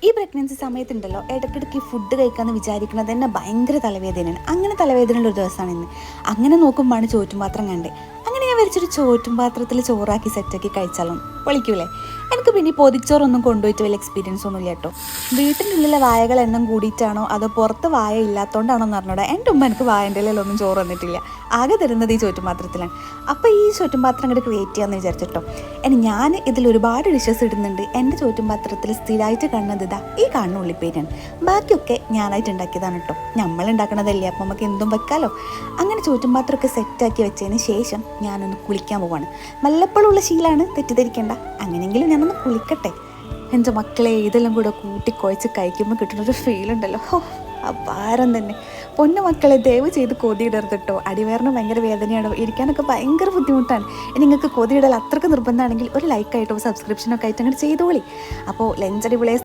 ഈ പ്രഗ്നൻസി സമയത്തുണ്ടല്ലോ ഇടയ്ക്കിടയ്ക്ക് ഫുഡ് കഴിക്കാമെന്ന് വിചാരിക്കുന്നത് തന്നെ ഭയങ്കര തലവേദനയാണ്. അങ്ങനെ തലവേദനയുള്ള ഒരു ദിവസമാണ് ഇന്ന്. അങ്ങനെ നോക്കുമ്പോഴാണ് ചോറ്റുപാത്രം കണ്ടേ. അങ്ങനെ ഞാൻ വരച്ചൊരു ചോറ്റും പാത്രത്തിൽ ചോറാക്കി സെറ്റാക്കി കഴിച്ചാലും പൊളിക്കൂലേ. എനിക്ക് പിന്നെ ഈ പൊതിച്ചോറൊന്നും കൊണ്ടുപോയിട്ട് വലിയ എക്സ്പീരിയൻസ് ഒന്നും ഇല്ല കേട്ടോ. വീട്ടിൻ്റെ ഉള്ളിലെ വായകൾ എണ്ണം കൂടിയിട്ടാണോ അതോ പുറത്ത് വായ ഇല്ലാത്തതുകൊണ്ടാണോ എന്ന് പറഞ്ഞോടാ. എൻ്റെ ഉമ്മ എനിക്ക് വായൻ്റെ ഇലയിലൊന്നും ചോറ് വന്നിട്ടില്ല. ആകെ തരുന്നത് ഈ ചോറ്റുപാത്രത്തിലാണ്. അപ്പോൾ ഈ ചോറ്റുപാത്രം അങ്ങോട്ട് ക്രിയേറ്റ് ചെയ്യാമെന്ന് വിചാരിച്ചിട്ടോ. ഇനി ഞാൻ ഇതിൽ ഒരുപാട് ഡിഷസ് ഇടുന്നുണ്ട്. എൻ്റെ ചോറ്റുപാത്രത്തിൽ സ്ഥിരമായിട്ട് കാണുന്നത് ഇതാ ഈ കാണുന്ന ഉള്ളിപ്പേരാണ്. ബാക്കിയൊക്കെ ഞാനായിട്ട് ഉണ്ടാക്കിയതാണ് കേട്ടോ. നമ്മൾ ഉണ്ടാക്കണതല്ലേ, അപ്പോൾ നമുക്ക് എന്തും വെക്കാമല്ലോ. അങ്ങനെ ചോറ്റുപാത്രമൊക്കെ സെറ്റാക്കി വെച്ചതിന് ശേഷം ഞാനൊന്ന് കുളിക്കാൻ പോവാണ്. വല്ലപ്പോഴുള്ള ശീലമാണ്, തെറ്റിദ്ധരിക്കേണ്ട. അങ്ങനെയെങ്കിലും ഞാനൊന്ന് കുളിക്കട്ടെ. എൻ്റെ മക്കളെ ഇതെല്ലാം കൂടെ കൂട്ടിക്കുഴച്ച് കഴിക്കുമ്പോൾ കിട്ടുന്നൊരു ഫീലുണ്ടല്ലോ, അപാരം തന്നെ. പൊന്നു മക്കളെ ദയവ് ചെയ്ത് കൊതിയിടരുത് കേട്ടോ. അടിവയറിന് ഭയങ്കര വേദനയാണ്, ഇരിക്കാനൊക്കെ ഭയങ്കര ബുദ്ധിമുട്ടാണ്. നിങ്ങൾക്ക് കൊതിയിടൽ അത്രയ്ക്ക് നിർബന്ധമാണെങ്കിൽ ഒരു ലൈക്കായിട്ടോ സബ്സ്ക്രിപ്ഷനൊക്കെ ആയിട്ട് അങ്ങോട്ട് ചെയ്തോളി. അപ്പോൾ ലഞ്ച് അടിപൊളിയായി